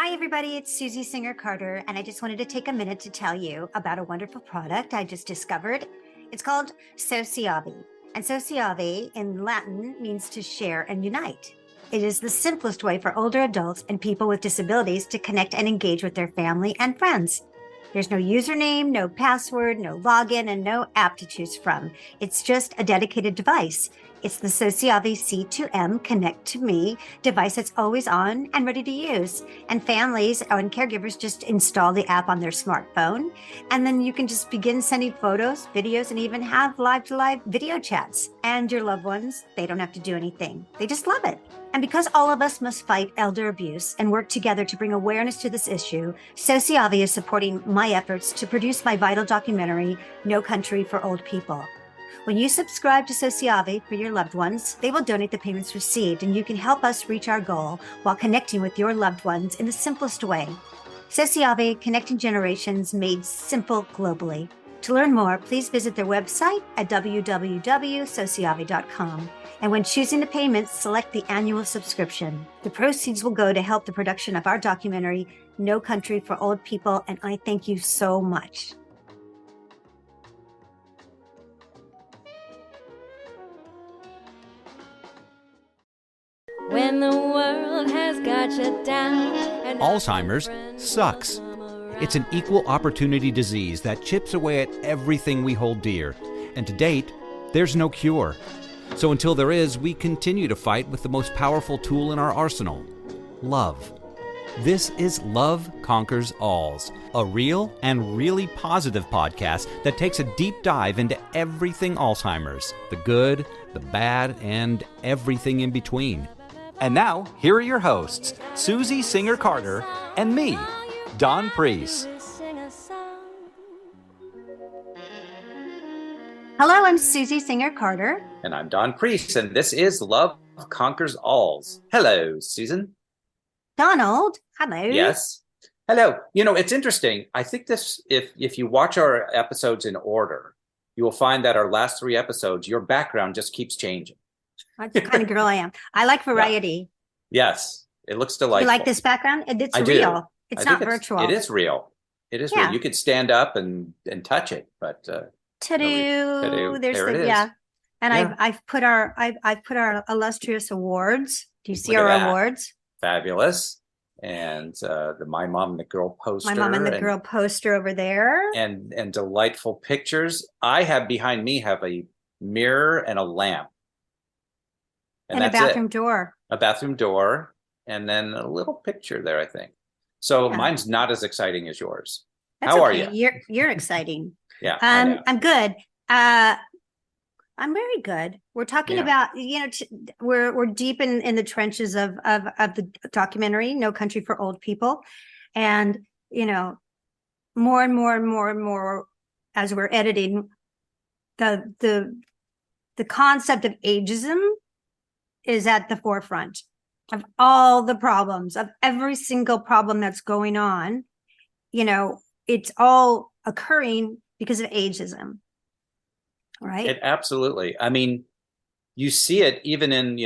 Hi, everybody. It's Susie Singer-Carter, and I just wanted to take a minute to tell you about a wonderful product I just discovered. It's called Sociavi, and Sociavi in Latin means to share and unite. It is the simplest way for older adults and people with disabilities to connect and engage with their family and friends. There's no username, no password, no login, and no app to choose from. It's just a dedicated device. It's the Sociavi C2M Connect to Me device that's always on and ready to use. And families and caregivers just install the app on their smartphone. And then you can just begin sending photos, videos, and even have live-to-live video chats. And your loved ones, they don't have to do anything. They just love it. And because all of us must fight elder abuse and work together to bring awareness to this issue, Sociavi is supporting my efforts to produce my vital documentary, No Country for Old People. When you subscribe to Sociavi for your loved ones, they will donate the payments received, and you can help us reach our goal while connecting with your loved ones in the simplest way. Sociavi, connecting generations made simple globally. To learn more, please visit their website at www.sociavi.com. And when choosing the payments, select the annual subscription. The proceeds will go to help the production of our documentary, No Country for Old People, and I thank you so much. When the world has got you down. Alzheimer's sucks. It's an equal opportunity disease that chips away at everything we hold dear. And to date, there's no cure. So until there is, we continue to fight with the most powerful tool in our arsenal, love. This is Love Conquers Alls, a real and really positive podcast that takes a deep dive into everything Alzheimer's, the good, the bad, and everything in between. And now, here are your hosts, Susie Singer-Carter and me, Don Priest. Hello, I'm Susie Singer-Carter. And I'm Don Priest, and this is Love Conquers Alls. Hello, Susan. Donald, hello. Yes. Hello. You know, it's interesting. I think this, if you watch our episodes in order, you will find that our last 3 episodes, your background just keeps changing. That's the kind of girl I am. I like variety. Yeah. Yes. It looks delightful. You like this background? It's I real. do. It's not virtual. It is real. It is real. You could stand up and touch it, but to-do. There's there the it is. yeah. And Yeah. I've put our illustrious awards. Do you see Look at our that. awards? Fabulous. And the My Mom and the Girl poster. My mom and the girl poster over there. And delightful pictures. I have behind me have a mirror and a lamp. And a bathroom door. A bathroom door, and then a little picture there, I think. So mine's not as exciting as yours. That's How okay. are you? You're exciting. Yeah. I'm good. I'm very good. We're talking about, we're deep in the trenches of the documentary, No Country for Old People. And, more and more and more and more as we're editing, the concept of ageism is at the forefront of all the problems, of every single problem that's going on. It's all occurring because of ageism. Right. It absolutely. I mean, you see it even in,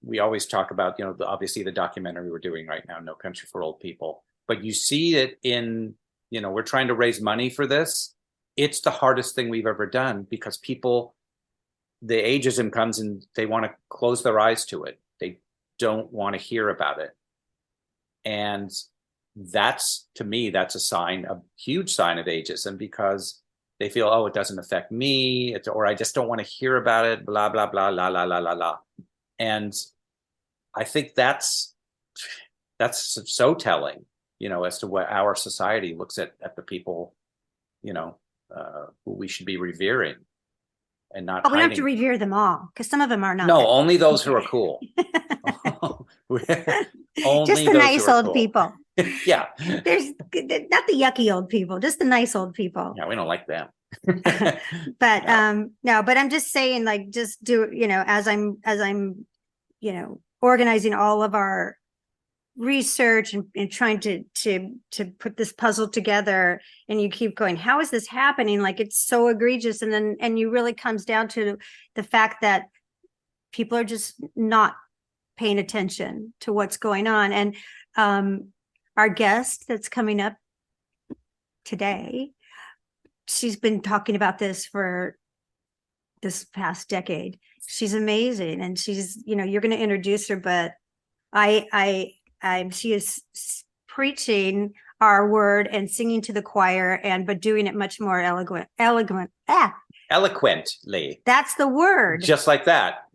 we always talk about, obviously the documentary we're doing right now, No Country for Old People, but you see it in, we're trying to raise money for this. It's the hardest thing we've ever done because the ageism comes and they want to close their eyes to it. They don't want to hear about it. And to me, that's a huge sign of ageism because they feel, oh, it doesn't affect me, or I just don't want to hear about it, blah, blah, blah, la, la, la, la, la. And I think that's so telling, as to what our society looks at the people, who we should be revering and not we don't have to revere them all, because some of them are not. No, only those who are cool. Only just the nice old cool. people. Yeah. There's not the yucky old people, just the nice old people. Yeah, we don't like them. But no, but I'm just saying, like, just do, as I'm organizing all of our research and trying to put this puzzle together, and you keep going, how is this happening? Like, it's so egregious. And you really comes down to the fact that people are just not paying attention to what's going on. And our guest that's coming up today, she's been talking about this for this past decade. She's amazing, and she's, you're going to introduce her, but she is preaching our word and singing to the choir, but doing it much more Eloquently. That's the word. Just like that.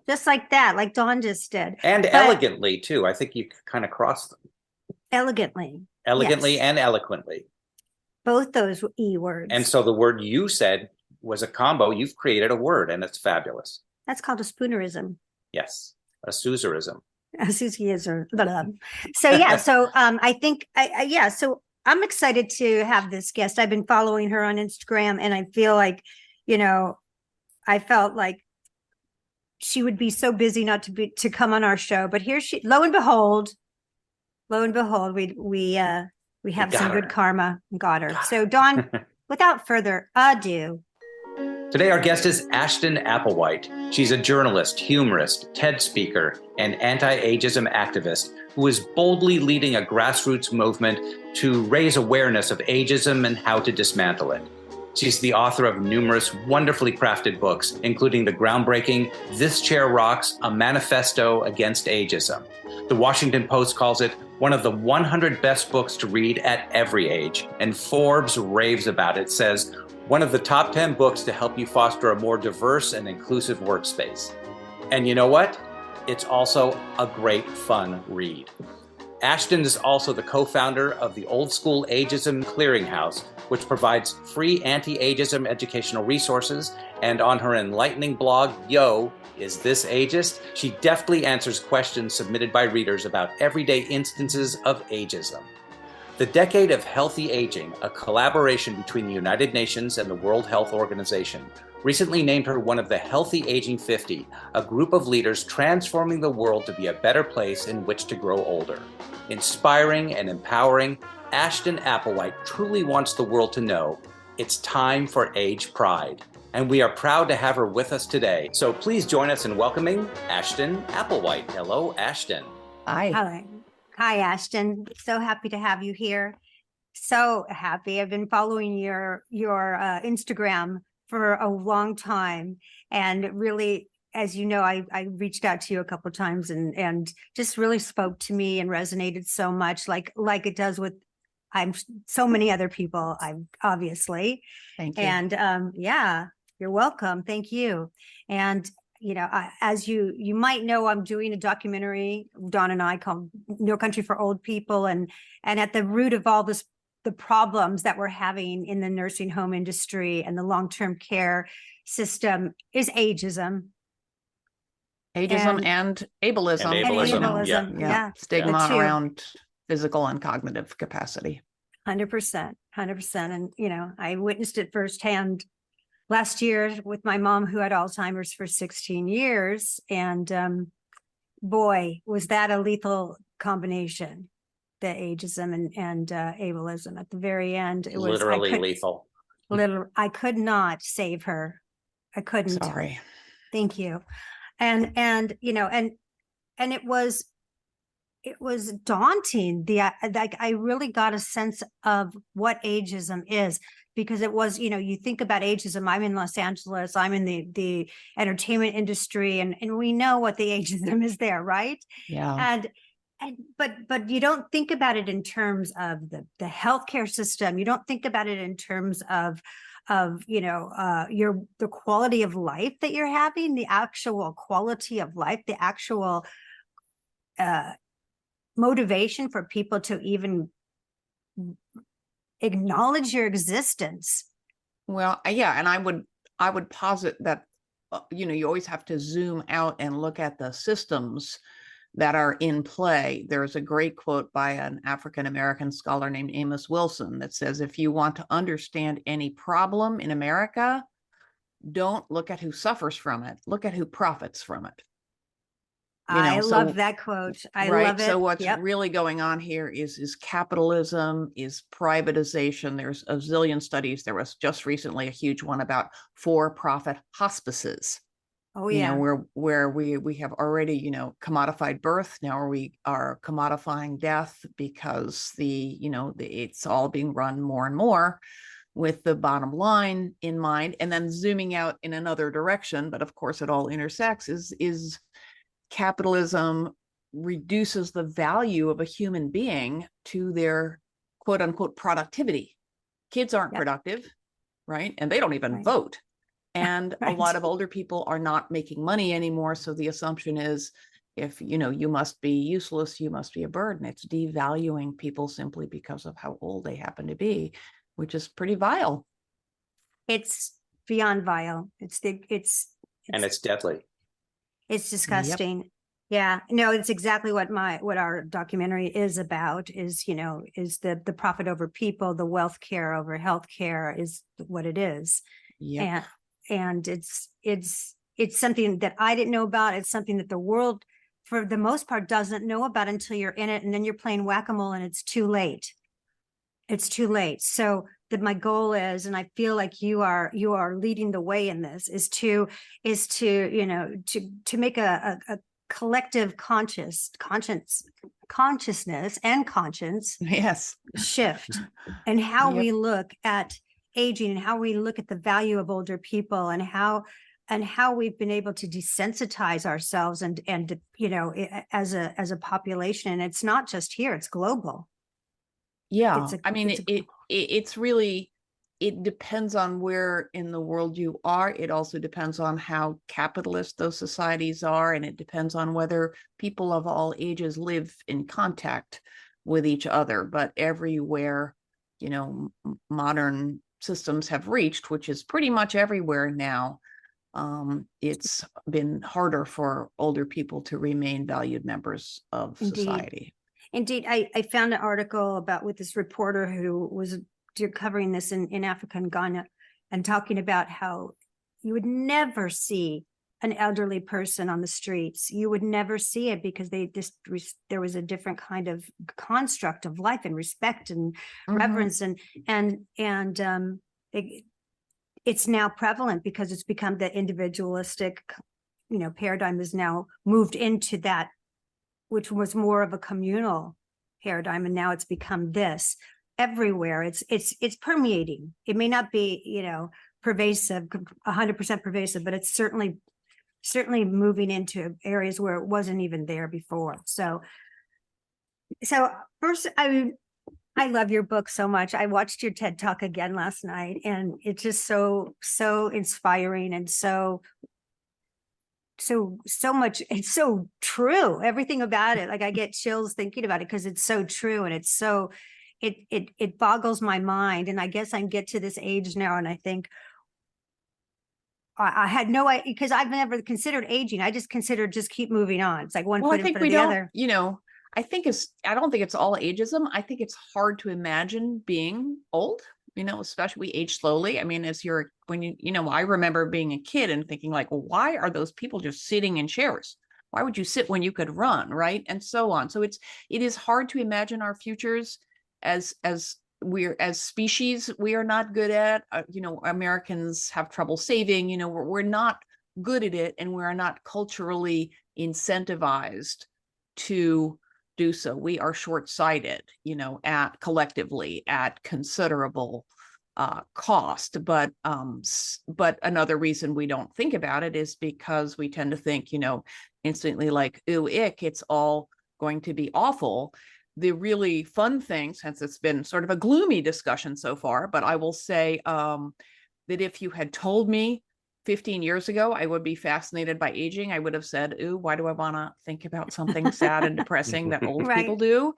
Just like that, like Dawn just did. And elegantly too. I think you kind of cross them. Elegantly. Elegantly yes. and eloquently. Both those E words. And so the word you said was a combo. You've created a word, and it's fabulous. That's called a spoonerism. Yes, a Suzerism. A Suzeism. So yeah, so I think so I'm excited to have this guest. I've been following her on Instagram, and I feel like, I felt like she would be so busy not to come on our show, but here she, lo and behold, we have some good karma and got her. So Dawn, without further ado. Today, our guest is Ashton Applewhite. She's a journalist, humorist, TED speaker, and anti-ageism activist who is boldly leading a grassroots movement to raise awareness of ageism and how to dismantle it. She's the author of numerous wonderfully crafted books, including the groundbreaking This Chair Rocks, a Manifesto Against Ageism. The Washington Post calls it one of the 100 best books to read at every age, and Forbes raves about it, says, one of the top 10 books to help you foster a more diverse and inclusive workspace. And you know what? It's also a great fun read. Ashton is also the co-founder of the Old School Ageism Clearinghouse, which provides free anti-ageism educational resources. And on her enlightening blog, Yo, Is This Ageist?, she deftly answers questions submitted by readers about everyday instances of ageism. The Decade of Healthy Aging, a collaboration between the United Nations and the World Health Organization, recently named her one of the Healthy Aging 50, a group of leaders transforming the world to be a better place in which to grow older. Inspiring and empowering, Ashton Applewhite truly wants the world to know it's time for age pride. And we are proud to have her with us today. So please join us in welcoming Ashton Applewhite. Hello, Ashton. Hi. Hi, Ashton. So happy to have you here. So happy. I've been following your Instagram for a long time, and really, as you know, I reached out to you a couple of times, and just really spoke to me and resonated so much, like it does with so many other people. I'm obviously. Thank you. And yeah, you're welcome. Thank you. And as you might know, I'm doing a documentary, Dawn and I, called No Country for Old People. And at the root of all this, the problems that we're having in the nursing home industry and the long-term care system is ageism. And ableism. And ableism. Yeah. Stigma around physical and cognitive capacity. 100%. And, I witnessed it firsthand last year with my mom, who had Alzheimer's for 16 years. And boy, was that a lethal combination, the ageism and ableism. At the very end, it was literally lethal. I could not save her. I couldn't. Sorry. Thank you. And it was daunting. I really got a sense of what ageism is, because it was, you think about ageism. I'm in Los Angeles. I'm in the entertainment industry, and we know what the ageism is there, right? Yeah. But you don't think about it in terms of the healthcare system. You don't think about it in terms of the quality of life that you're having, the actual quality of life, the actual motivation for people to even acknowledge your existence. Well, yeah, and I would posit that you always have to zoom out and look at the systems that are in play. There's a great quote by an African-American scholar named Amos Wilson that says, if you want to understand any problem in America, don't look at who suffers from it, look at who profits from it. I love that quote. I love it. So what's really going on here is capitalism, is privatization. There's a zillion studies. There was just recently a huge one about for-profit hospices. Oh you yeah. know, where we have already, you know, commodified birth. Now we are commodifying death because it's all being run more and more with the bottom line in mind. And then zooming out in another direction, but of course it all intersects, is capitalism reduces the value of a human being to their quote unquote productivity. Kids aren't Yep. productive, right? And they don't even Right. vote. And a Right. lot of older people are not making money anymore. So the assumption is, if you must be useless, you must be a burden. It's devaluing people simply because of how old they happen to be, which is pretty vile. It's beyond vile. It's And it's deadly. it's disgusting. Yeah, no, it's exactly what our documentary is about, is the profit over people, the wealth care over health care is what it is. Yep. And it's something that I didn't know about. It's something that the world, for the most part, doesn't know about until you're in it, and then you're playing whack-a-mole and it's too late. It's too late. So that my goal is, and I feel like you are leading the way in this, is to make a collective consciousness and conscience Yes. shift and how Yep. we look at aging and how we look at the value of older people and how we've been able to desensitize ourselves and as a population. And it's not just here, it's global. Yeah. It's really, it depends on where in the world you are. It also depends on how capitalist those societies are. And it depends on whether people of all ages live in contact with each other. But everywhere, modern systems have reached, which is pretty much everywhere now, it's been harder for older people to remain valued members of society. Indeed. I found an article with this reporter who was covering this in Africa and Ghana, and talking about how you would never see an elderly person on the streets. You would never see it because there was a different kind of construct of life and respect and reverence, and it's now prevalent because it's become the individualistic, paradigm is now moved into that, which was more of a communal paradigm, and now it's become this everywhere. It's permeating. It may not be, pervasive, 100% pervasive, but it's certainly moving into areas where it wasn't even there before. So first, I love your book so much. I watched your TED Talk again last night, and it's just so inspiring and so much. It's so true. Everything about it. Like, I get chills thinking about it because it's so true, and it's so it boggles my mind. And I guess I get to this age now, and I think I had no idea, because I've never considered aging. I just considered just keep moving on. It's like one foot in front of the other. I don't think it's all ageism. I think it's hard to imagine being old, especially we age slowly. I mean, I remember being a kid and thinking like, well, why are those people just sitting in chairs? Why would you sit when you could run, right? And so on. So it is hard to imagine our futures as species. We are not good at, Americans have trouble saving, we're not good at it, and we're not culturally incentivized to do so. We are short-sighted, collectively at considerable cost. But another reason we don't think about it is because we tend to think, instantly like, ooh, ick, it's all going to be awful. The really fun thing, since it's been sort of a gloomy discussion so far, but I will say that if you had told me 15 years ago I would be fascinated by aging, I would have said, ooh, why do I want to think about something sad and depressing that old people do?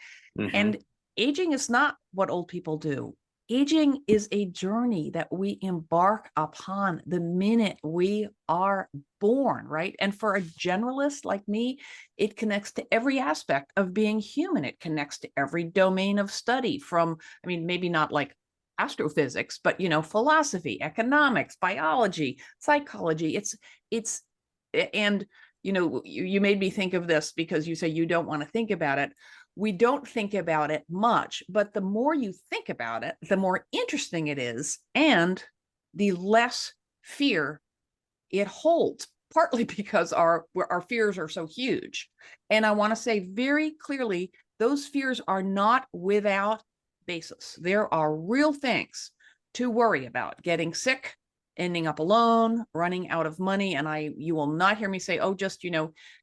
And aging is not what old people do. Aging is a journey that we embark upon the minute we are born, right? And for a generalist like me, it connects to every aspect of being human. It connects to every domain of study, from, maybe not like astrophysics, but, philosophy, economics, biology, psychology. And, you made me think of this because you say you don't want to think about it. We don't think about it much, but the more you think about it, the more interesting it is, and the less fear it holds. partly because our fears are so huge. And I want to say very clearly, those fears are not without basis. There are real things to worry about: getting sick, ending up alone, running out of money. And you will not hear me say, oh, just,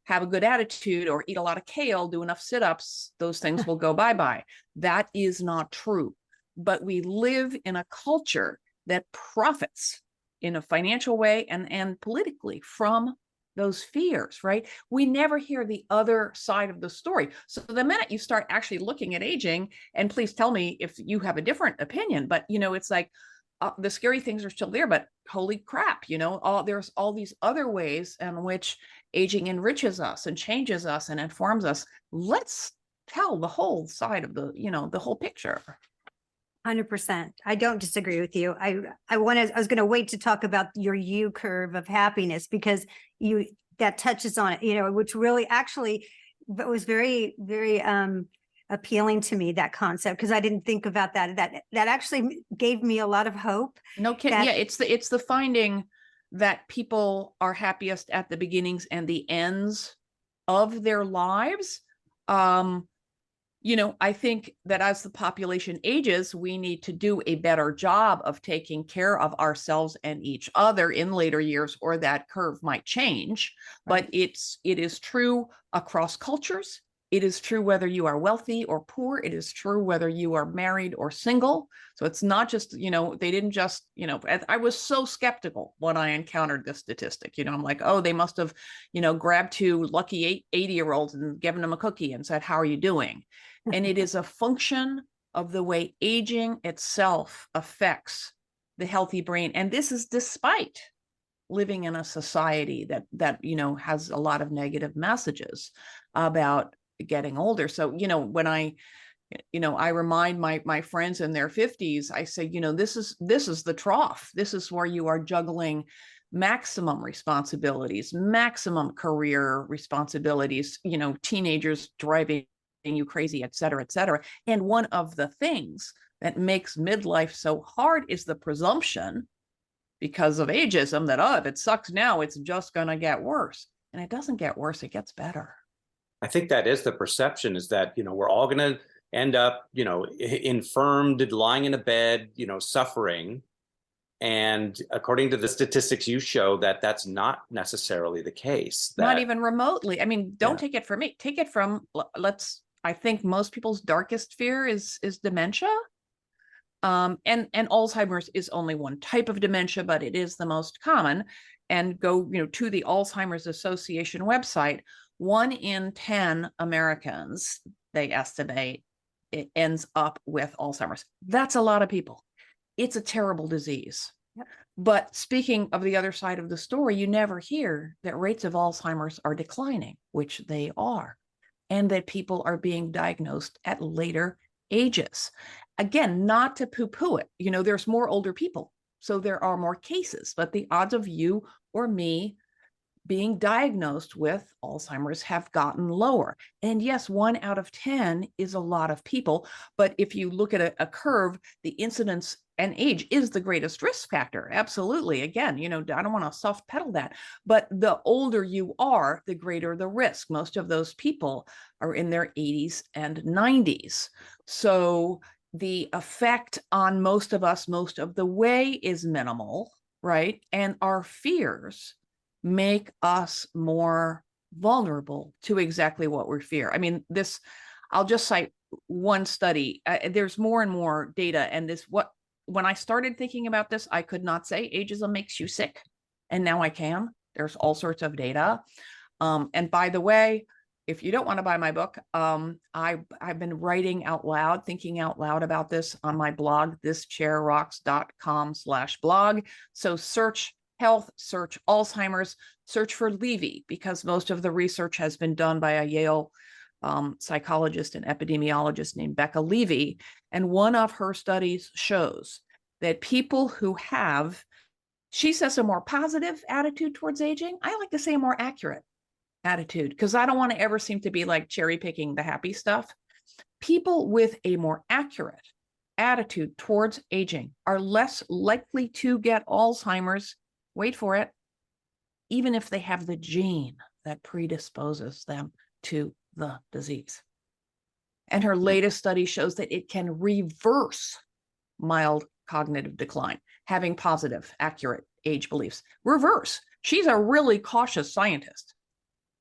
have a good attitude or eat a lot of kale, do enough sit-ups, those things will go bye-bye. That is not true. But we live in a culture that profits in a financial way and politically from those fears, right? We never hear the other side of the story. So the minute you start actually looking at aging, and please tell me if you have a different opinion, but it's like, the scary things are still there, but holy crap, there's all these other ways in which aging enriches us and changes us and informs us. Let's tell the whole side of the whole picture. 100%. I don't disagree with you. I was going to wait to talk about your U curve of happiness, because that touches on it, which really actually was very, very appealing to me, that concept, because I didn't think about that. That actually gave me a lot of hope. No kidding. Yeah, it's the finding that people are happiest at the beginnings and the ends of their lives. I think that as the population ages, we need to do a better job of taking care of ourselves and each other in later years, or that curve might change. Right. But it is true across cultures. It is true whether you are wealthy or poor. It is true whether you are married or single. So it's not just, they didn't just, I was so skeptical when I encountered this statistic. I'm like, oh, they must have, grabbed two lucky 80-year-olds and given them a cookie and said, how are you doing? And it is a function of the way aging itself affects the healthy brain. And this is despite living in a society that has a lot of negative messages about getting older. So, when I remind my friends in their 50s, I say, this is the trough. This is where you are juggling maximum responsibilities, maximum career responsibilities, teenagers driving you crazy, et cetera, et cetera. And one of the things that makes midlife so hard is the presumption, because of ageism, that, if it sucks now, it's just going to get worse. And it doesn't get worse, it gets better. I think that is the perception, is that, we're all going to end up, infirmed, lying in a bed, suffering. And according to the statistics you show, that's not necessarily the case. Not even remotely. I mean, don't take it from me. Take it from, I think most people's darkest fear is dementia. And Alzheimer's is only one type of dementia, but it is the most common. And go, to the Alzheimer's Association website. 1 in 10 Americans, they estimate, it ends up with Alzheimer's. That's a lot of people. It's a terrible disease. Yep. But speaking of the other side of the story, you never hear that rates of Alzheimer's are declining, which they are, and that people are being diagnosed at later ages. Again, not to poo-poo it. There's more older people, so there are more cases, but the odds of you or me being diagnosed with Alzheimer's have gotten lower. And yes, 1 out of 10 is a lot of people. But if you look at a curve, the incidence and age is the greatest risk factor. Absolutely. Again, I don't want to soft pedal that, but the older you are, the greater the risk. Most of those people are in their 80s and 90s. So the effect on most of us, most of the way, is minimal, right? And our fears make us more vulnerable to exactly what we fear. I mean, I'll just cite one study. There's more and more data. And when I started thinking about this, I could not say ageism makes you sick. And now I can. There's all sorts of data. And by the way, if you don't want to buy my book, I've been writing out loud, thinking out loud about this on my blog, thischairrocks.com/blog. So search health, search Alzheimer's, search for Levy, because most of the research has been done by a Yale psychologist and epidemiologist named Becca Levy. And one of her studies shows that people who have, she says, a more positive attitude towards aging. I like to say a more accurate attitude, because I don't want to ever seem to be like cherry picking the happy stuff. People with a more accurate attitude towards aging are less likely to get Alzheimer's, wait for it, even if they have the gene that predisposes them to the disease. And her latest study shows that it can reverse mild cognitive decline, having positive, accurate age beliefs. Reverse. She's a really cautious scientist.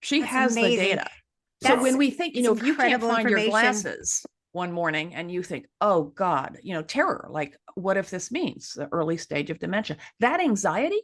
She That's has amazing. the data. So That's- when we think, it's if you can't incredible find your information. glasses one morning and you think, oh God, terror, like, what if this means the early stage of dementia? That anxiety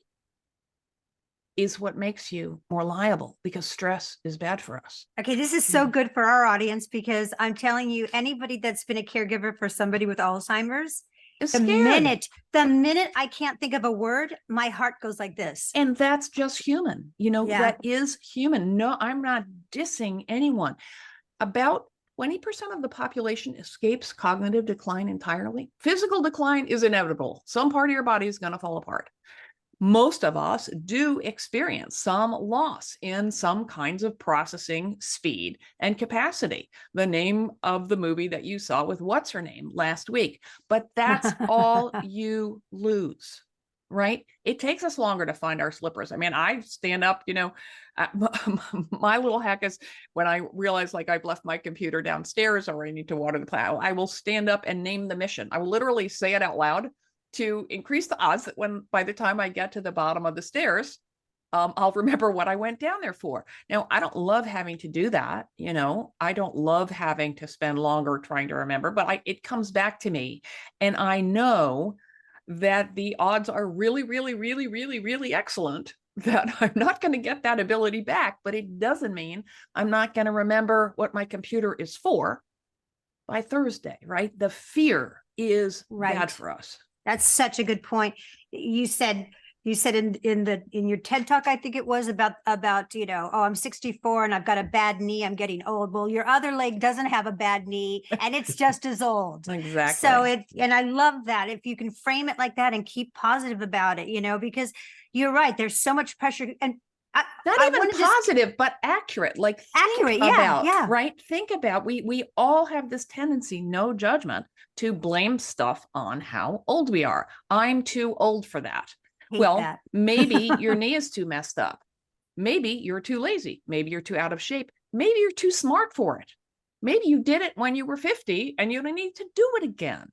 is what makes you more liable, because stress is bad for us. Okay, this is so good for our audience, because I'm telling you, anybody that's been a caregiver for somebody with Alzheimer's, It's the scared. minute I can't think of a word, my heart goes like this. And that's just human. Yeah. That is human. No, I'm not dissing anyone. About 20% of the population escapes cognitive decline entirely. Physical decline is inevitable. Some part of your body is going to fall apart. Most of us do experience some loss in some kinds of processing speed and capacity. The name of the movie that you saw with what's her name last week, but that's all you lose, right? It takes us longer to find our slippers. I mean, I stand up, my little hack is when I realize like I've left my computer downstairs or I need to water the plant, I will stand up and name the mission. I will literally say it out loud to increase the odds that by the time I get to the bottom of the stairs, I'll remember what I went down there for. Now, I don't love having to do that. I don't love having to spend longer trying to remember, but it comes back to me. And I know that the odds are really, really, really, really, really excellent that I'm not going to get that ability back, but it doesn't mean I'm not going to remember what my computer is for by Thursday, right? The fear is bad for us. That's such a good point. You said in your TED talk, I think it was about I'm 64 and I've got a bad knee, I'm getting old. Well, your other leg doesn't have a bad knee and it's just as old. Exactly. So and I love that if you can frame it like that and keep positive about it, because you're right. There's so much pressure, and not even positive, but accurate. Like accurate, right? Think about, we all have this tendency, no judgment, to blame stuff on how old we are. I'm too old for that. Maybe your knee is too messed up. Maybe you're too lazy. Maybe you're too out of shape. Maybe you're too smart for it. Maybe you did it when you were 50 and you don't need to do it again.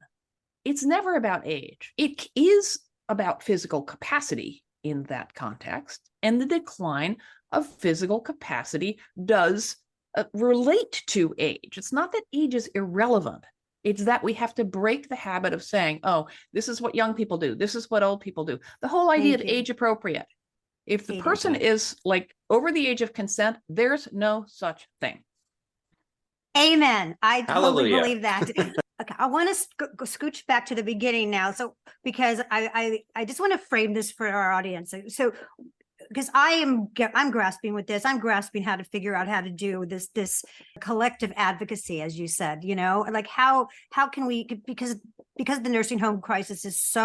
It's never about age. It is about physical capacity in that context. And the decline of physical capacity does relate to age. It's not that age is irrelevant. It's that we have to break the habit of saying, oh, this is what young people do. This is what old people do. The whole idea of age appropriate. If the person is like over the age of consent, there's no such thing. Amen. I totally believe that. Okay, I want to scooch back to the beginning now. So, because I just want to frame this for our audience. So, because I'm grasping with this, I'm grasping how to figure out how to do this collective advocacy, as you said, like how can we, because the nursing home crisis is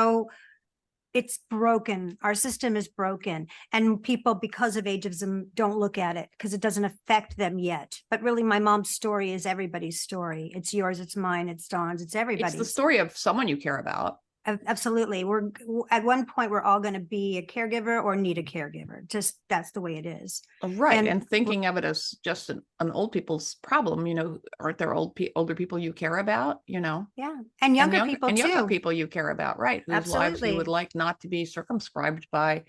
it's broken. Our system is broken, and people, because of ageism, don't look at it because it doesn't affect them yet. But really, my mom's story is everybody's story. It's yours, it's mine, it's Dawn's, it's everybody's. It's the story of someone you care about. Absolutely. We're at one point, we're all going to be a caregiver or need a caregiver. Just that's the way it is. Right. And thinking of it as just an old people's problem, aren't there older people you care about, Yeah. And younger people and too. Younger people you care about, right. Whose lives you would like not to be circumscribed by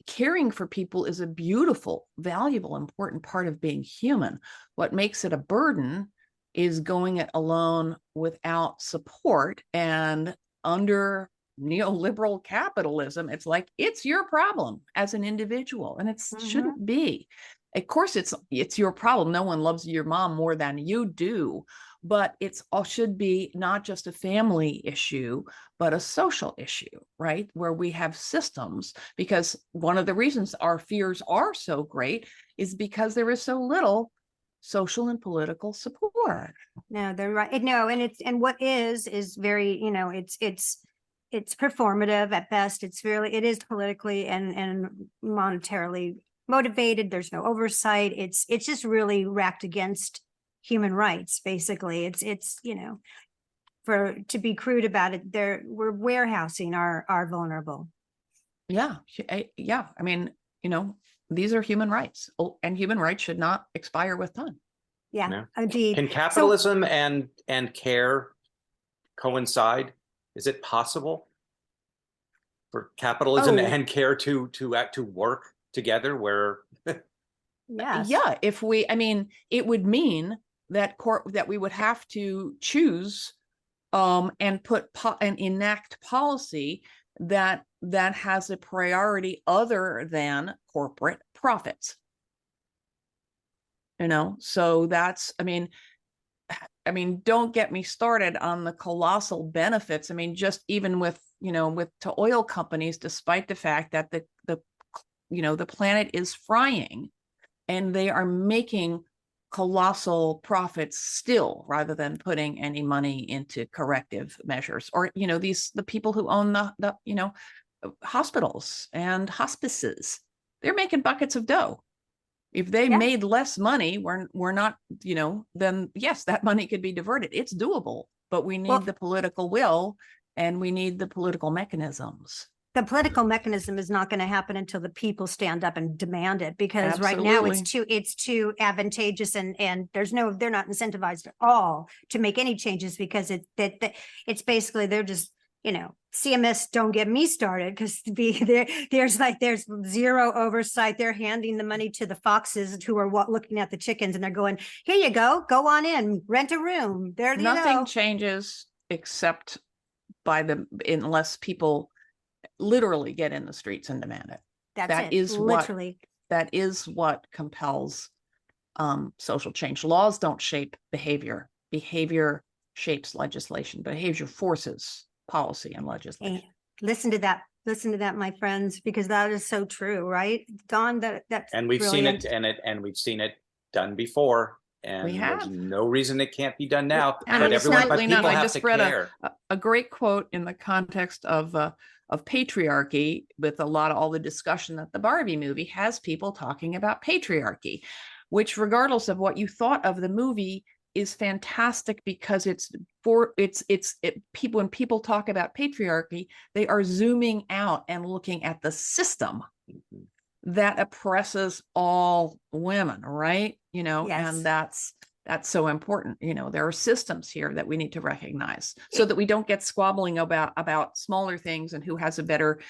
caring for people is a beautiful, valuable, important part of being human. What makes it a burden is going it alone without support, and under neoliberal capitalism, it's like, it's your problem as an individual, and it shouldn't be. Of course, it's your problem. No one loves your mom more than you do, but should be not just a family issue, but a social issue, right? Where we have systems, because one of the reasons our fears are so great is because there is so little social and political support. No, they're right. No, and what is very, it's performative at best. It is politically and monetarily motivated. There's no oversight. It's just really racked against human rights. Basically, it's to be crude about it, we're warehousing our vulnerable. Yeah. Yeah. I mean, these are human rights, and human rights should not expire with time. Yeah, Yeah. indeed. Can capitalism and care coincide? Is it possible for capitalism Oh. and care to work together where Yes. Yeah, it would mean that that we would have to choose and and enact policy that has a priority other than corporate profits. So that's, don't get me started on the colossal benefits. Just even with to oil companies, despite the fact that the planet is frying and they are making colossal profits still, rather than putting any money into corrective measures. Or the people who own the hospitals and hospices, they're making buckets of dough. If they made less money, we're not, then yes, that money could be diverted. It's doable, but we need the political will, and we need the political mechanisms. The political mechanism is not going to happen until the people stand up and demand it, because Absolutely. right now it's too advantageous, and they're not incentivized at all to make any changes, because it's basically, they're just, CMS, don't get me started, because there's zero oversight. They're handing the money to the foxes who are looking at the chickens, and they're going, here you go on in, rent a room. There you go. Nothing changes except unless people literally get in the streets and demand it. That is what compels social change. Laws don't shape behavior. Behavior shapes legislation. Behavior forces policy and legislation. Hey, listen to that, my friends, because that is so true, right, Dawn? That's and we've brilliant. seen it, and we've seen it done before, and there's no reason it can't be done now. And but absolutely people not. I have just to read care. a great quote in the context of patriarchy, with all the discussion that the Barbie movie has people talking about patriarchy, which, regardless of what you thought of the movie, is fantastic, because when people talk about patriarchy, they are zooming out and looking at the system that oppresses all women, right? Yes. And that's so important. There are systems here that we need to recognize, so that we don't get squabbling about smaller things and who has a better,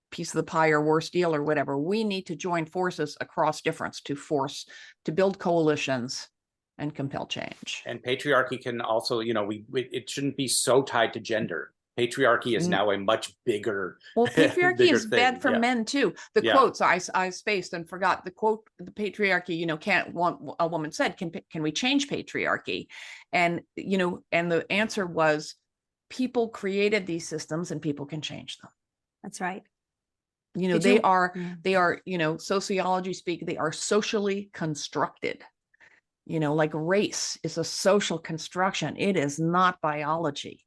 piece of the pie or worse deal or whatever. We need to join forces across difference to build coalitions and compel change. And patriarchy can also, it shouldn't be so tied to gender. Patriarchy is now a much bigger. Well, patriarchy bigger is bad for men too. The quotes I spaced and forgot the quote. The patriarchy, a woman said, can we change patriarchy? And and the answer was, people created these systems and people can change them. That's right. They are, sociology speak, they are socially constructed. Like race is a social construction. It is not biology.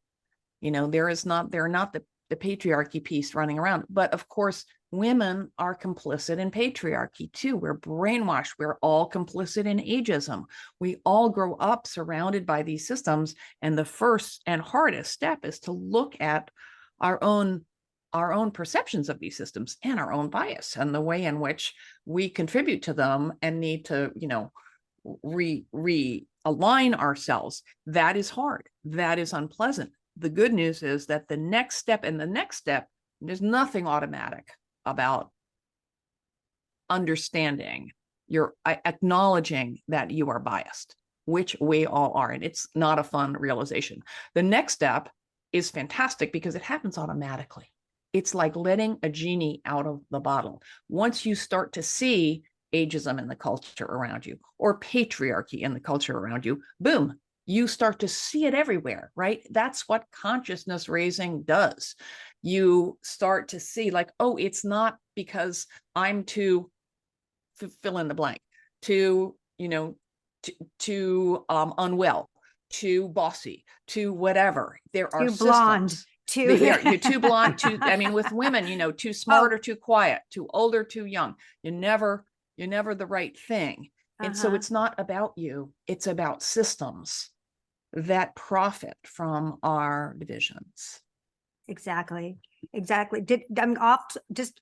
They're not the patriarchy piece running around. But of course, women are complicit in patriarchy too. We're brainwashed. We're all complicit in ageism. We all grow up surrounded by these systems. And the first and hardest step is to look at our own perceptions of these systems and our own bias and the way in which we contribute to them and need to, realign ourselves. That is hard. That is unpleasant. The good news is that the next step, there's nothing automatic about understanding, you're acknowledging that you are biased, which we all are. And it's not a fun realization. The next step is fantastic because it happens automatically. It's like letting a genie out of the bottle. Once you start to see ageism in the culture around you, or patriarchy in the culture around you, boom, you start to see it everywhere, right? That's what consciousness raising does. You start to see like, oh, it's not because I'm too fill in the blank, too unwell, too bossy, too whatever. There are too blonde. You're too blonde, with women, too smart or too quiet, too old or too young. You're never the right thing. And so it's not about you, it's about systems that profit from our divisions. Exactly. Exactly. I'm off, just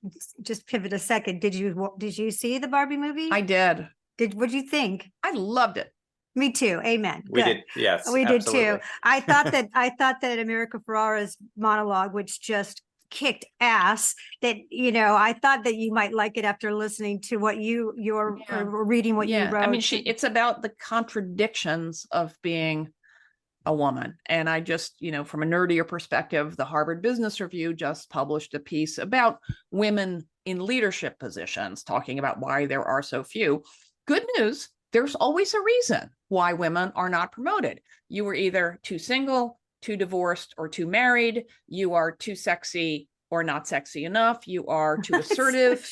pivot a second. Did you see the Barbie movie? I did. What'd you think? I loved it. Me too. Amen. We Good. did, yes, We did too. absolutely. I thought that America Ferrara's monologue, which just kicked ass, that, I thought that you might like it after listening to what you're Yeah. reading what you wrote. I mean, it's about the contradictions of being a woman. And I just, from a nerdier perspective, the Harvard Business Review just published a piece about women in leadership positions, talking about why there are so few. Good news, there's always a reason why women are not promoted. You were either too single, too divorced, or too married. You are too sexy or not sexy enough. You are too assertive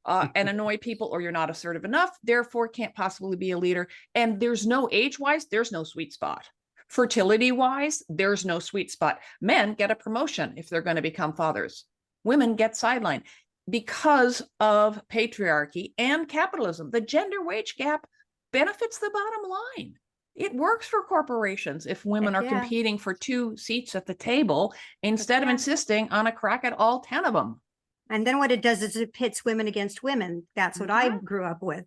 and annoy people, or you're not assertive enough, therefore can't possibly be a leader. And there's no age-wise, there's no sweet spot. Fertility-wise, there's no sweet spot. Men get a promotion if they're going to become fathers. Women get sidelined because of patriarchy and capitalism. The gender wage gap benefits the bottom line. It works for corporations if women are competing for 2 seats at the table instead of insisting on a crack at all 10 of them. And then what it does is it pits women against women. That's what I grew up with,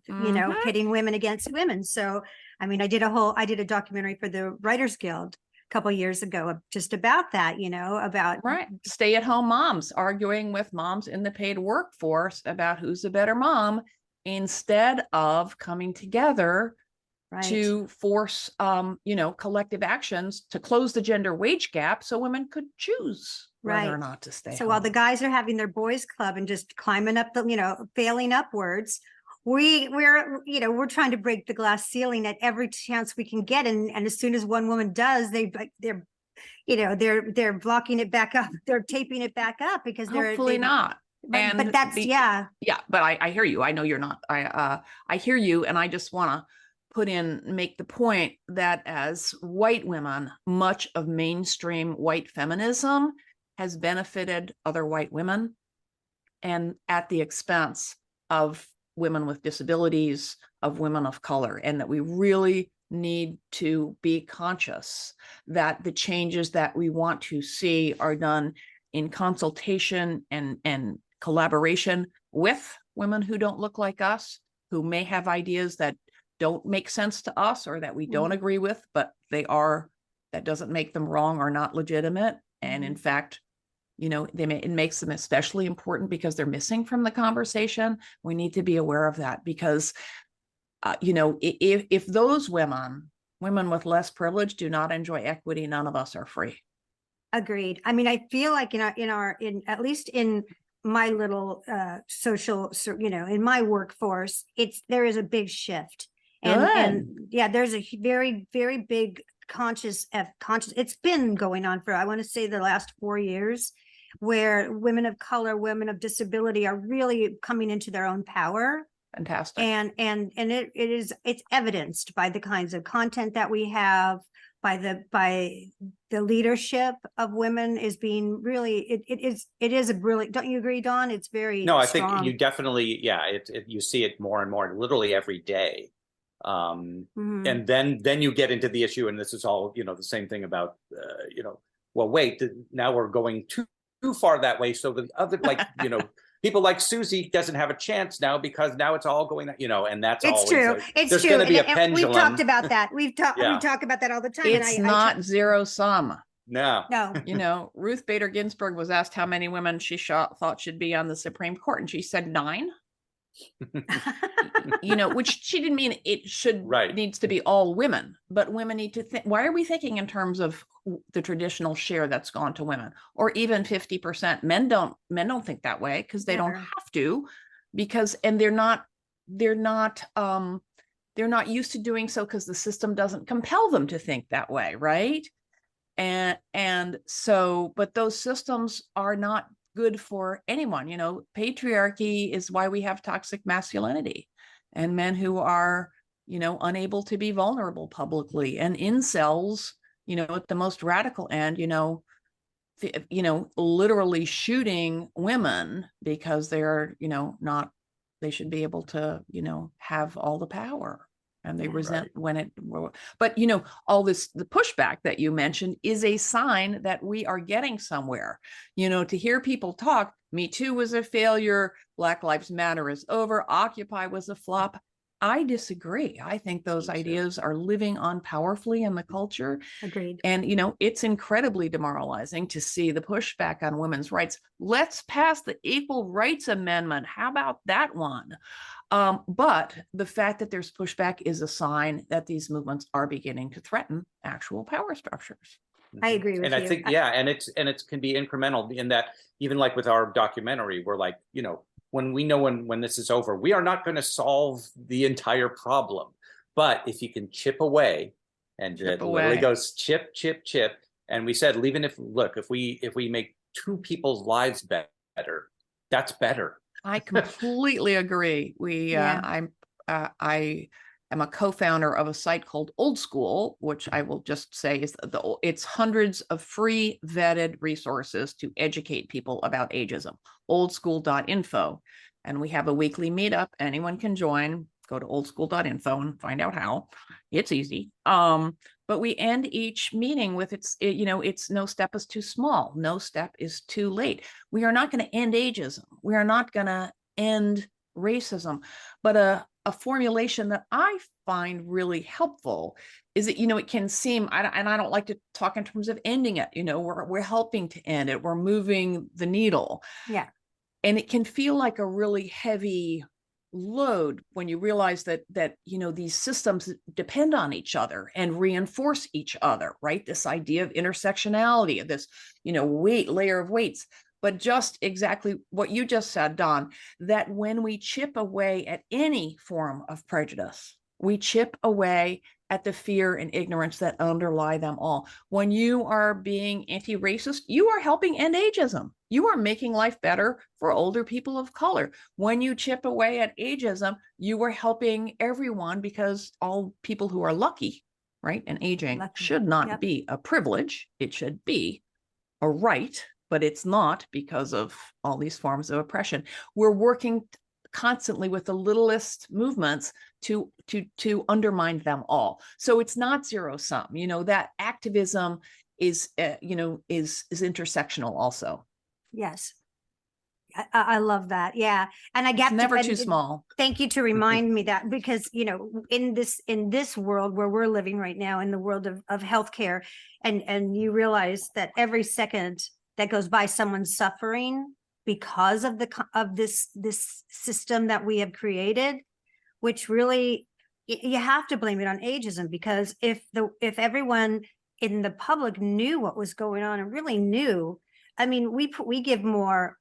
pitting women against women. So, I mean, I did a documentary for the Writers Guild a couple of years ago just about that, about stay-at-home moms arguing with moms in the paid workforce about who's a better mom, instead of coming together to force, collective actions to close the gender wage gap so women could choose whether or not to stay So home. while the guys are having their boys club and just climbing up failing upwards, we're trying to break the glass ceiling at every chance we can get. And as soon as one woman does, they're blocking it back up. They're taping it back up because hopefully not. But that's but I hear you. I know you're not. I hear you, and I just want to make the point that as white women, much of mainstream white feminism has benefited other white women, and at the expense of women with disabilities, of women of color, and that we really need to be conscious that the changes that we want to see are done in consultation and collaboration with women who don't look like us, who may have ideas that don't make sense to us or that we don't agree with, but that doesn't make them wrong or not legitimate. And in fact, it makes them especially important because they're missing from the conversation. We need to be aware of that because, if those women with less privilege do not enjoy equity, none of us are free. Agreed. I mean, I feel like in at least in my little social, in my workforce, there is a big shift. And there's a very, very big conscious, it's been going on for, I want to say, the last 4 years, where women of color, women of disability are really coming into their own power. Fantastic. And it's evidenced by the kinds of content that we have, by the leadership of women is being really, it is a brilliant, don't you agree, Dawn? It's very No, I strong. think you definitely, you see it more and more, literally every day. And then you get into the issue, and this is all, the same thing about, well, wait, now we're going too far that way. So the other, people like Susie doesn't have a chance now because now it's all going, and that's it's always true. There's going to be a and pendulum. We've talked about that. We talk about that all the time. It's not zero sum. No. Ruth Bader Ginsburg was asked how many women she thought should be on the Supreme Court, and she said 9. Which she didn't mean it needs to be all women, but women need to think, why are we thinking in terms of the traditional share that's gone to women, or even 50%? Men don't think that way because they don't have to, and they're not used to doing so because the system doesn't compel them to think that way, right? And so, but those systems are not good for anyone. Patriarchy is why we have toxic masculinity and men who are, unable to be vulnerable publicly, and incels, at the most radical end, literally shooting women because they're, they should be able to, have all the power. And they Yeah. resent when it, but you know, all this, the pushback that you mentioned is a sign that we are getting somewhere. You know, to hear people talk, Me Too was a failure, Black Lives Matter is over, Occupy was a flop. I disagree. I think those Me too. ideas are living on powerfully in the culture. Agreed. And, you know, it's incredibly demoralizing to see the pushback on women's rights. Let's pass the Equal Rights Amendment. How about that one? But the fact that there's pushback is a sign that these movements are beginning to threaten actual power structures. I agree with And you. I think, yeah, and it can be incremental in that, even like with our documentary, we're like, you know, when we know when this is over, we are not going to solve the entire problem. But if you can chip away, and it literally goes chip, chip, chip. And we said, even if we make two people's lives better, that's better. I completely agree. I am a co-founder of a site called Old School, which I will just say is it's hundreds of free vetted resources to educate people about ageism. Oldschool.info, and we have a weekly meetup. Anyone can join. Go to oldschool.info and find out how. It's easy. But we end each meeting with it's no step is too small, no step is too late. We are not going to end ageism. We are not going to end racism. But a formulation that I find really helpful is that, you know, it can seem, and I don't like to talk in terms of ending it. You know, we're helping to end it. We're moving the needle. Yeah. And it can feel like a really heavy load when you realize that you know, these systems depend on each other and reinforce each other, right? This idea of intersectionality, of this, you know, layer of weights. But just exactly what you just said, Don, that when we chip away at any form of prejudice, we chip away at the fear and ignorance that underlie them all. When you are being anti-racist, you are helping end ageism. You are making life better for older people of color. When you chip away at ageism, you are helping everyone, because all people who are lucky, right, and aging should not be a privilege. It should be a right, but it's not because of all these forms of oppression. We're working constantly with the littlest movements to undermine them all. So it's not zero sum. You know, that activism is intersectional also. Yes. I love that. Yeah. And I get never too small. Thank you to remind me that, because, you know, in this world where we're living right now, in the world of healthcare, and you realize that every second that goes by, someone's suffering because of this system that we have created, which really, you have to blame it on ageism, because if everyone in the public knew what was going on and really knew, I mean, we give more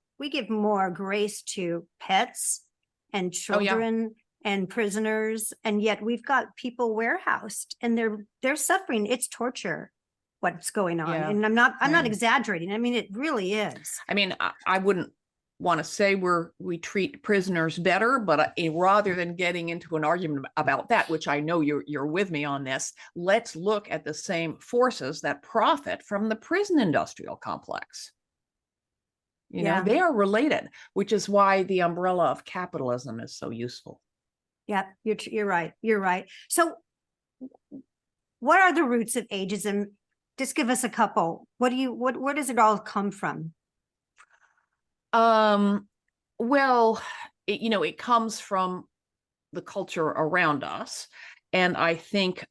grace to pets and children and prisoners, and yet we've got people warehoused and they're suffering. It's torture what's going on. And I'm not exaggerating. I mean, it really is. I mean, I wouldn't want to say we treat prisoners better, but rather than getting into an argument about that, which I know you're with me on this, let's look at the same forces that profit from the prison industrial complex. You know, they are related, which is why the umbrella of capitalism is so useful. Yeah, you're right. You're right. So what are the roots of ageism? Just give us a couple. Where does it all come from? Well, it comes from the culture around us. And I think,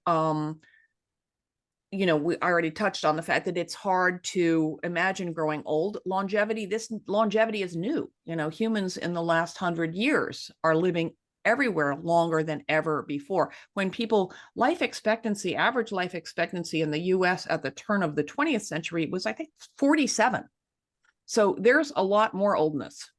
we already touched on the fact that it's hard to imagine growing old. This longevity is new. You know, humans in the last 100 years are living everywhere longer than ever before. When average life expectancy in the US at the turn of the 20th century was, I think, 47. So there's a lot more oldness.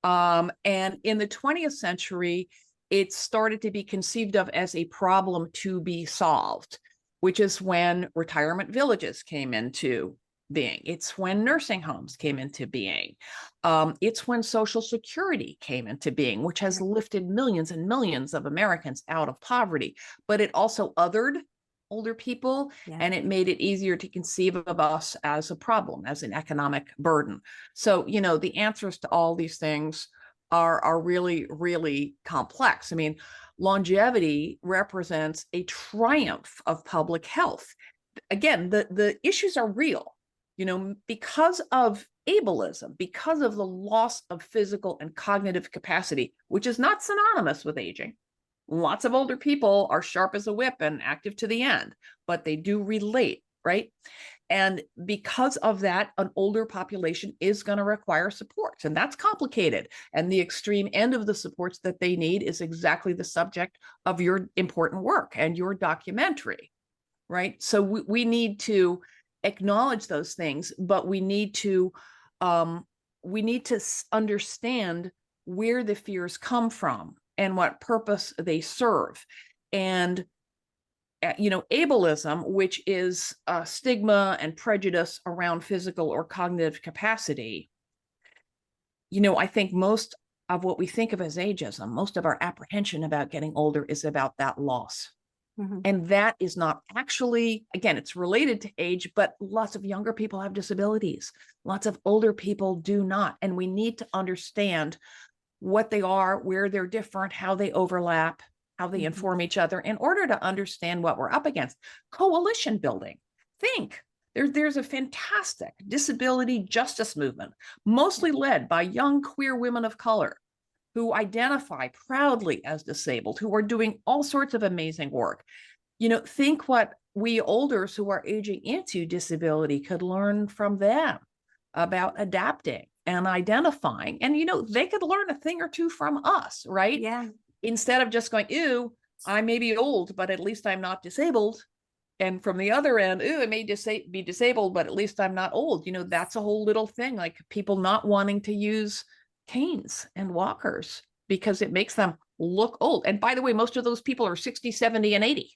And in the 20th century, it started to be conceived of as a problem to be solved, which is when retirement villages came into being. It's when nursing homes came into being. It's when Social Security came into being, which has lifted millions and millions of Americans out of poverty. But it also othered older people, and it made it easier to conceive of us as a problem, as an economic burden. So, the answers to all these things are really, really complex. I mean, longevity represents a triumph of public health. Again, the issues are real, because of ableism, because of the loss of physical and cognitive capacity, which is not synonymous with aging. Lots of older people are sharp as a whip and active to the end, but they do relate, right? And because of that, an older population is going to require supports, and that's complicated. And the extreme end of the supports that they need is exactly the subject of your important work and your documentary, right? So we need to acknowledge those things, but we need to understand where the fears come from and what purpose they serve. And ableism, which is stigma and prejudice around physical or cognitive capacity, I think most of what we think of as ageism, most of our apprehension about getting older is about that loss. Mm-hmm. And that is not actually, again, it's related to age, but lots of younger people have disabilities. Lots of older people do not. And we need to understand what they are, where they're different, how they overlap, how they inform each other in order to understand what we're up against. Coalition building. Think, there's a fantastic disability justice movement, mostly led by young queer women of color who identify proudly as disabled, who are doing all sorts of amazing work. Think what we olders who are aging into disability could learn from them about adapting and identifying. And, they could learn a thing or two from us, right? Yeah. Instead of just going, ew, I may be old, but at least I'm not disabled. And from the other end, ew, I may be disabled, but at least I'm not old. That's a whole little thing, like people not wanting to use canes and walkers because it makes them look old. And by the way, most of those people are 60, 70, and 80.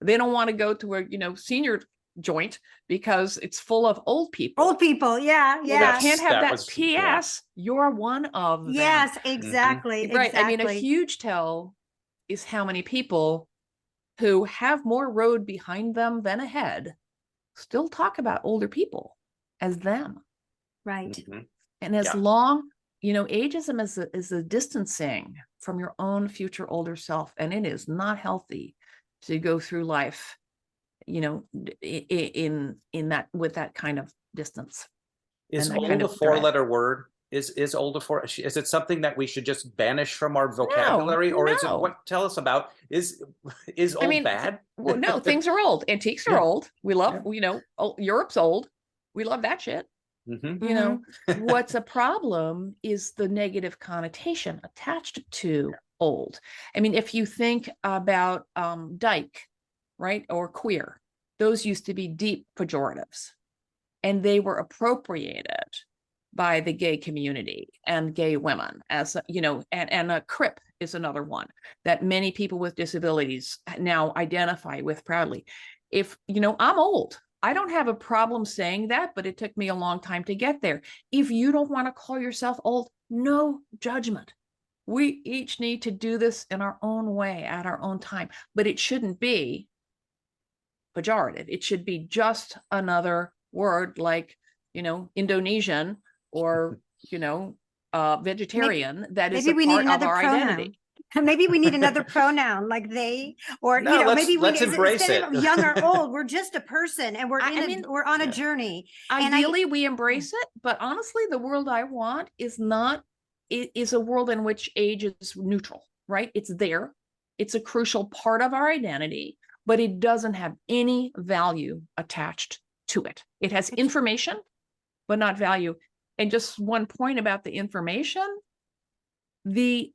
They don't want to go to a, senior joint because it's full of old people. Old people, yeah. Well, they can't have that PS. You're one of them. Yes, exactly. Right. Exactly. I mean, a huge tell is how many people who have more road behind them than ahead still talk about older people as them. Right. Mm-hmm. And as long, ageism is a distancing from your own future older self, and it is not healthy to go through life in that with that kind of distance. Is old a four-letter word? Is old a four? Is it something that we should just banish from our vocabulary, or is it what? Tell us about is old bad? Well, no, things are old. Antiques are old. We love Europe's old. We love that shit. Mm-hmm. What's a problem is the negative connotation attached to old. I mean, if you think about dyke, right, or queer, those used to be deep pejoratives, and they were appropriated by the gay community and gay women, as and a crip is another one that many people with disabilities now identify with proudly. If I'm old, I don't have a problem saying that, but it took me a long time to get there. If you don't want to call yourself old, no judgment. We each need to do this in our own way at our own time, but it shouldn't be pejorative. It should be just another word like, Indonesian or, vegetarian. That is a part of our identity. Maybe we need another pronoun like they, or maybe let's embrace it. Young or old, we're just a person, and we're we're on a journey. Ideally, we embrace it, but honestly, the world I want is a world in which age is neutral, right? It's there. It's a crucial part of our identity, but it doesn't have any value attached to it. It has information, but not value. And just one point about the information, the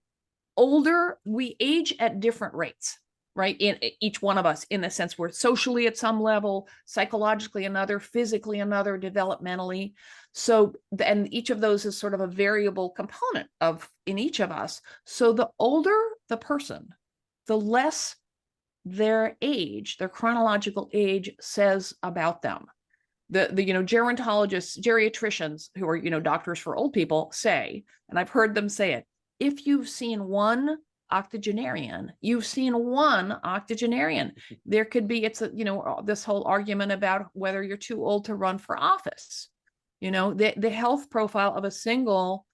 older we age at different rates, right? In each one of us, in the sense we're socially at some level, psychologically another, physically another, developmentally. So, and each of those is sort of a variable component in each of us. So the older the person, the less their age, their chronological age says about them. The gerontologists, geriatricians who are, doctors for old people say, and I've heard them say it, if you've seen one octogenarian, you've seen one octogenarian. There could be, this whole argument about whether you're too old to run for office. The health profile of a single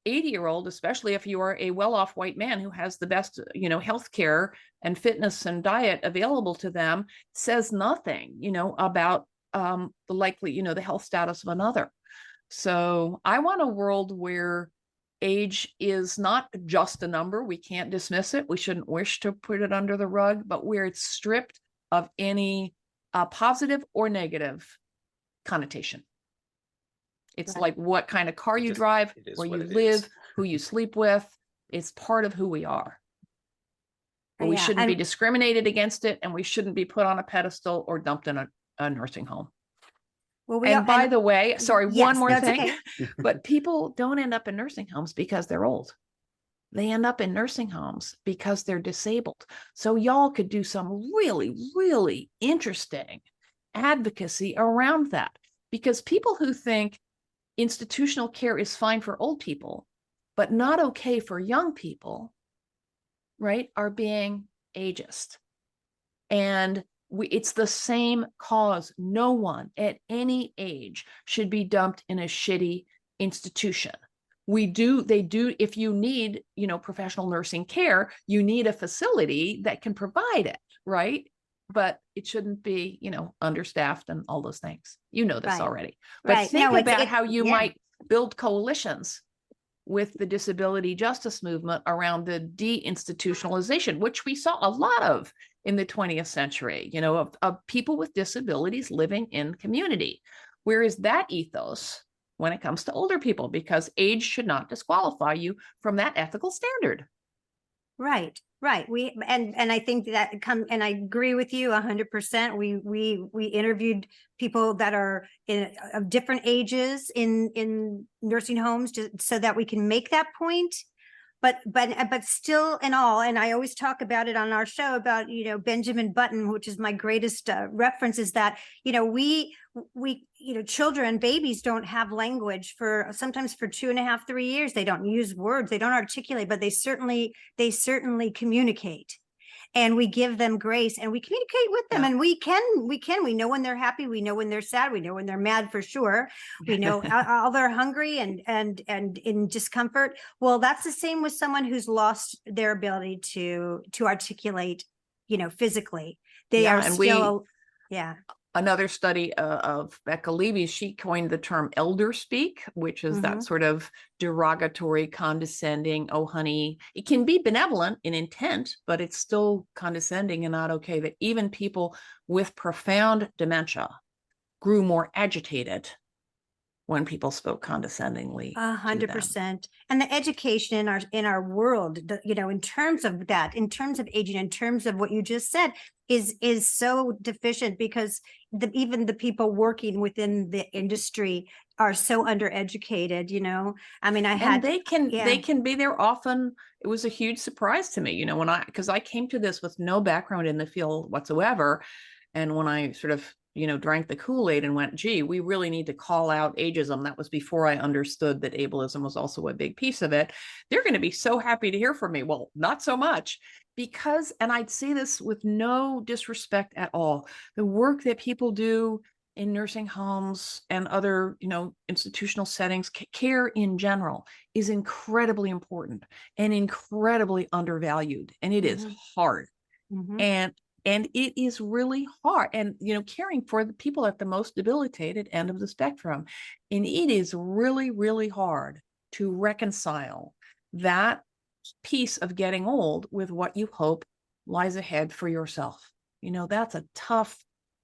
80-year-old, especially if you are a well-off white man who has the best, health care and fitness and diet available to them, says nothing, about the likely, the health status of another. So I want a world where age is not just a number. We can't dismiss it. We shouldn't wish to put it under the rug, but where it's stripped of any positive or negative connotation. It's Right. like what kind of car you drive, where you live, who you sleep with. It's part of who we are. But we Yeah, shouldn't be discriminated against it, and we shouldn't be put on a pedestal or dumped in a nursing home. Well, And by the way, sorry, yes, one more no, it's thing, okay. but people don't end up in nursing homes because they're old. They end up in nursing homes because they're disabled. So y'all could do some really, really interesting advocacy around that, because people who think institutional care is fine for old people, but not okay for young people, right, are being ageist. And it's the same cause. No one at any age should be dumped in a shitty institution. They do, if you need, professional nursing care, you need a facility that can provide it, right? But it shouldn't be, understaffed and all those things. You know this Right. already. But Right. think No, about how you yeah. might build coalitions with the disability justice movement around the deinstitutionalization, which we saw a lot of in the 20th century, of people with disabilities living in community. Where is that ethos when it comes to older people? Because age should not disqualify you from that ethical standard. Right. And I think that and I agree with you 100%. We interviewed people that are of different ages in nursing homes, so that we can make that point. But still, in all, and I always talk about it on our show about, Benjamin Button, which is my greatest reference, is that, we children, babies don't have language sometimes for 2.5, 3 years. They don't use words, they don't articulate, but they certainly communicate. And we give them grace, and we communicate with them. Yeah. And we know when they're happy, we know when they're sad, we know when they're mad, for sure. We know all they're hungry and in discomfort. Well, that's the same with someone who's lost their ability to articulate, physically. They are still, Another study of Becca Levy, she coined the term elder speak, which is that sort of derogatory, condescending, oh, honey. It can be benevolent in intent, but it's still condescending and not okay. That even people with profound dementia grew more agitated when people spoke condescendingly. 100%. And the education in our world, in terms of that, in terms of aging, in terms of what you just said, is so deficient, because even the people working within the industry are so undereducated. I mean, they can be there often. It was a huge surprise to me, because I came to this with no background in the field whatsoever. And when I sort of, drank the Kool-Aid and went, gee, we really need to call out ageism. That was before I understood that ableism was also a big piece of it. They're going to be so happy to hear from me. Well, not so much, because, and I'd say this with no disrespect at all, the work that people do in nursing homes and other, institutional settings, care in general, is incredibly important and incredibly undervalued. And it is hard. And it is really hard. And, caring for the people at the most debilitated end of the spectrum. And it is really, really hard to reconcile that piece of getting old with what you hope lies ahead for yourself. That's a tough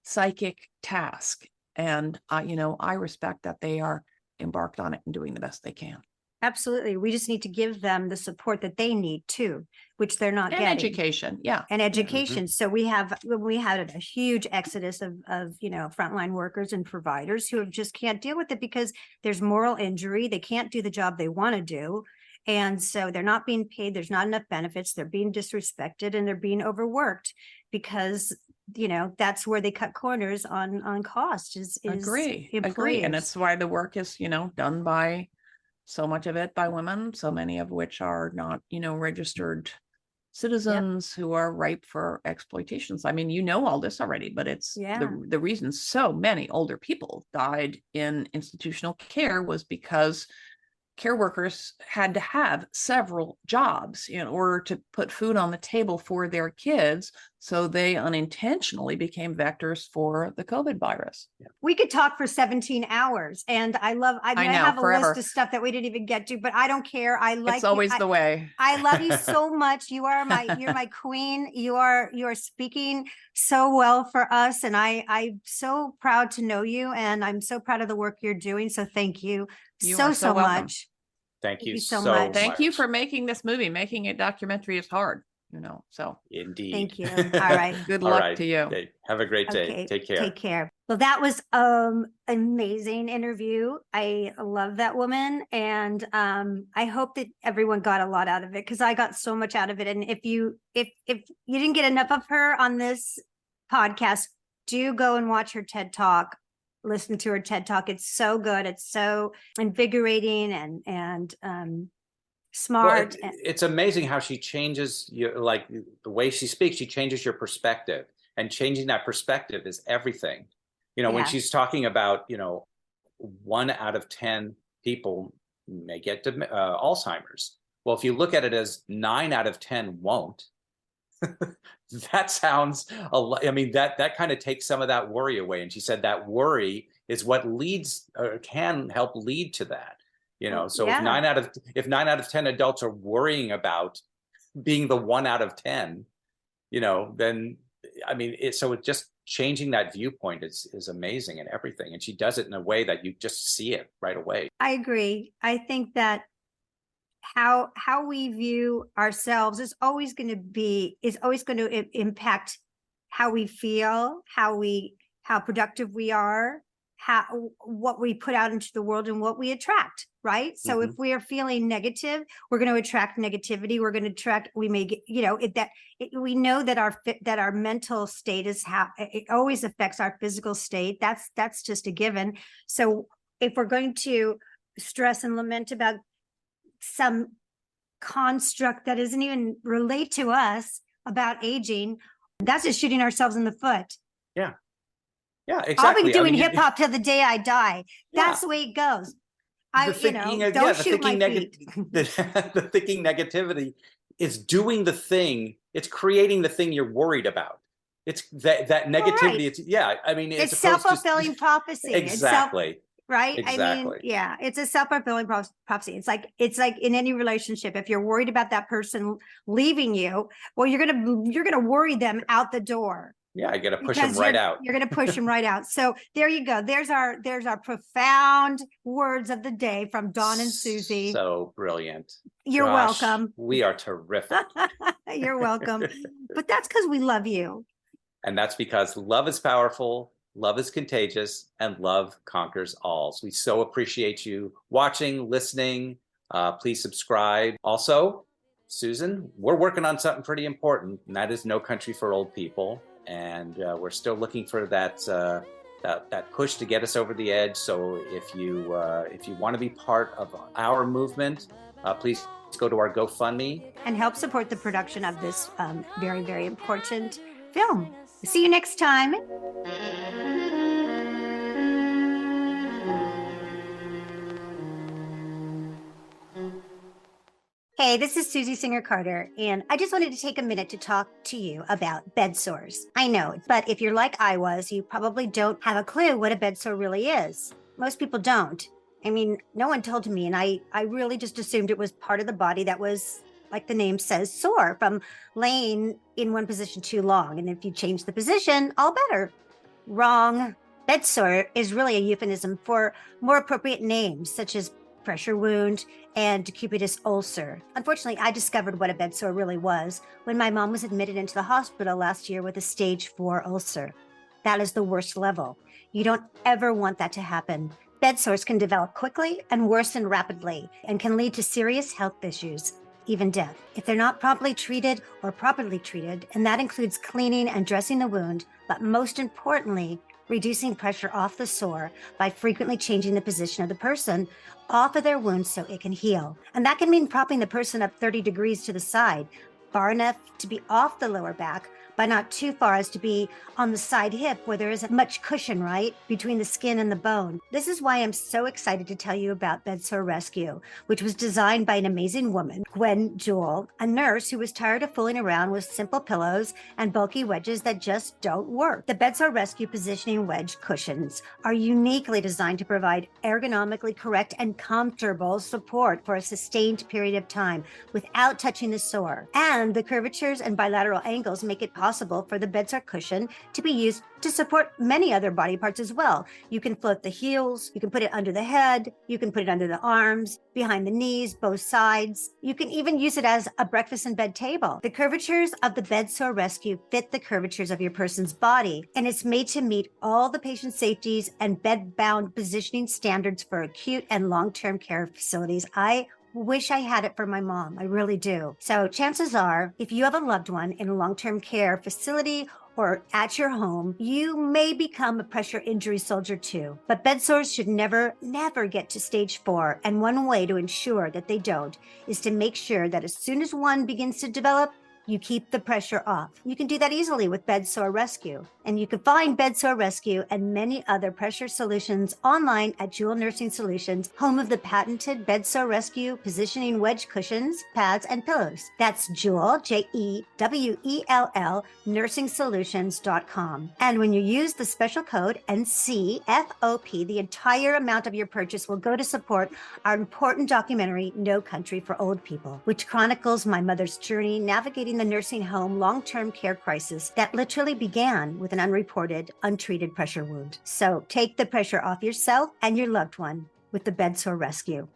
psychic task. And, I respect that they are embarked on it and doing the best they can. Absolutely. We just need to give them the support that they need too, which they're not getting. Education. Yeah. And education. So we had a huge exodus of frontline workers and providers who just can't deal with it because there's moral injury. They can't do the job they want to do. And so they're not being paid. There's not enough benefits. They're being disrespected and they're being overworked because, that's where they cut corners on cost is Agree. employees. And that's why the work is, done by so much of it by women, so many of which are not, registered citizens who are ripe for exploitations. I mean, all this already, but it's the reason so many older people died in institutional care was because care workers had to have several jobs in order to put food on the table for their kids. So they unintentionally became vectors for the COVID virus. We could talk for 17 hours, and I know, I have a forever. list of stuff that we didn't even get to, but I don't care. I like It's always the way. I love you so much. You're my queen. You are speaking so well for us, and I'm so proud to know you, and I'm so proud of the work you're doing. So thank you, You are so so welcome. much. Thank you so so much. much. Thank you for making this movie. Making a documentary is hard, so Indeed. Thank you. All right. good All luck right. to you. Okay. Have a great day. Okay, Take care. Take care. Well, that was amazing interview. I love that woman, and I hope that everyone got a lot out of it, because I got so much out of it. And if you didn't get enough of her on this podcast, do go and watch her TED Talk. Listen to her TED Talk. It's so good. It's so invigorating and smart. Well, it's amazing how she changes like the way she speaks. She changes your perspective, and changing that perspective is everything. When Yeah. she's talking about 1 out of 10 people may get Alzheimer's. Well, if you look at it as 9 out of 10 won't, that sounds a lot. I mean, that kind of takes some of that worry away. And she said that worry is what leads or can help lead to that. So Yeah. if 9 out of 10 adults are worrying about being the 1 out of 10, then I mean, so it's just changing that viewpoint is amazing and everything. And she does it in a way that you just see it right away. I agree. I think that how we view ourselves is always going to impact how we feel, how productive we are, what we put out into the world, and what we attract, right? So if we are feeling negative, we're going to attract negativity. We're going to attract, we may get, we know that our mental state is how it always affects our physical state. That's just a given. So if we're going to stress and lament about some construct that doesn't even relate to us about aging, that's just shooting ourselves in the foot. Yeah, exactly. I'll be doing hip hop till the day I die. That's the way it goes. Don't shoot my feet. The thinking negativity is doing the thing. It's creating the thing you're worried about. It's that negativity. Right. It's self-fulfilling prophecy. Exactly. Right. Exactly. It's a self-fulfilling prophecy. It's like in any relationship, if you're worried about that person leaving you, well, you're gonna worry them out the door. Yeah, I got to push them right out. You're going to push them right out. So there you go. There's our profound words of the day from Dawn and Susie. So brilliant. You're welcome. We are terrific. You're welcome. But that's because we love you. And that's because love is powerful, love is contagious, and love conquers all. So we so appreciate you watching, listening. Please subscribe. Also, Susan, we're working on something pretty important, and that is No Country for Old People. And we're still looking for that push to get us over the edge. So if you want to be part of our movement, please go to our GoFundMe and help support the production of this very, very important film. See you next time. Hey, this is Susie Singer-Carter, and I just wanted to take a minute to talk to you about bed sores. I know, but if you're like I was, you probably don't have a clue what a bed sore really is. Most people don't. I mean, no one told me, and I really just assumed it was part of the body that was, like the name says, sore from laying in one position too long. And if you change the position, all better. Wrong. Bed sore is really a euphemism for more appropriate names, such as pressure wound and decubitus ulcer. Unfortunately, I discovered what a bed sore really was when my mom was admitted into the hospital last year with a stage 4 ulcer. That is the worst level. You don't ever want that to happen. Bed sores can develop quickly and worsen rapidly and can lead to serious health issues, even death, if they're not properly treated or properly treated, and that includes cleaning and dressing the wound, but most importantly, reducing pressure off the sore by frequently changing the position of the person off of their wound so it can heal. And that can mean propping the person up 30 degrees to the side, far enough to be off the lower back, but not too far as to be on the side hip where there isn't much cushion, right, between the skin and the bone. This is why I'm so excited to tell you about Bedsore Rescue, which was designed by an amazing woman, Gwen Jewell, a nurse who was tired of fooling around with simple pillows and bulky wedges that just don't work. The Bedsore Rescue positioning wedge cushions are uniquely designed to provide ergonomically correct and comfortable support for a sustained period of time without touching the sore. And the curvatures and bilateral angles make it possible for the Bedsore cushion to be used to support many other body parts as well. You can float the heels, you can put it under the head, you can put it under the arms, behind the knees, both sides. You can even use it as a breakfast in bed table. The curvatures of the Bedsore Rescue fit the curvatures of your person's body, and it's made to meet all the patient safeties and bed-bound positioning standards for acute and long-term care facilities. I wish I had it for my mom. I really do. So chances are, if you have a loved one in a long-term care facility or at your home, you may become a pressure injury soldier too. But bed sores should never get to stage 4. And one way to ensure that they don't is to make sure that as soon as one begins to develop, you keep the pressure off. You can do that easily with Bedsore Rescue. And you can find Bedsore Rescue and many other pressure solutions online at Jewell Nursing Solutions, home of the patented Bedsore Rescue positioning wedge cushions, pads, and pillows. That's Jewell, Jewell, NursingSolutions.com. And when you use the special code NCFOP, the entire amount of your purchase will go to support our important documentary, No Country for Old People, which chronicles my mother's journey navigating the nursing home long-term care crisis that literally began with an unreported, untreated pressure wound. So take the pressure off yourself and your loved one with the Bedsore Rescue.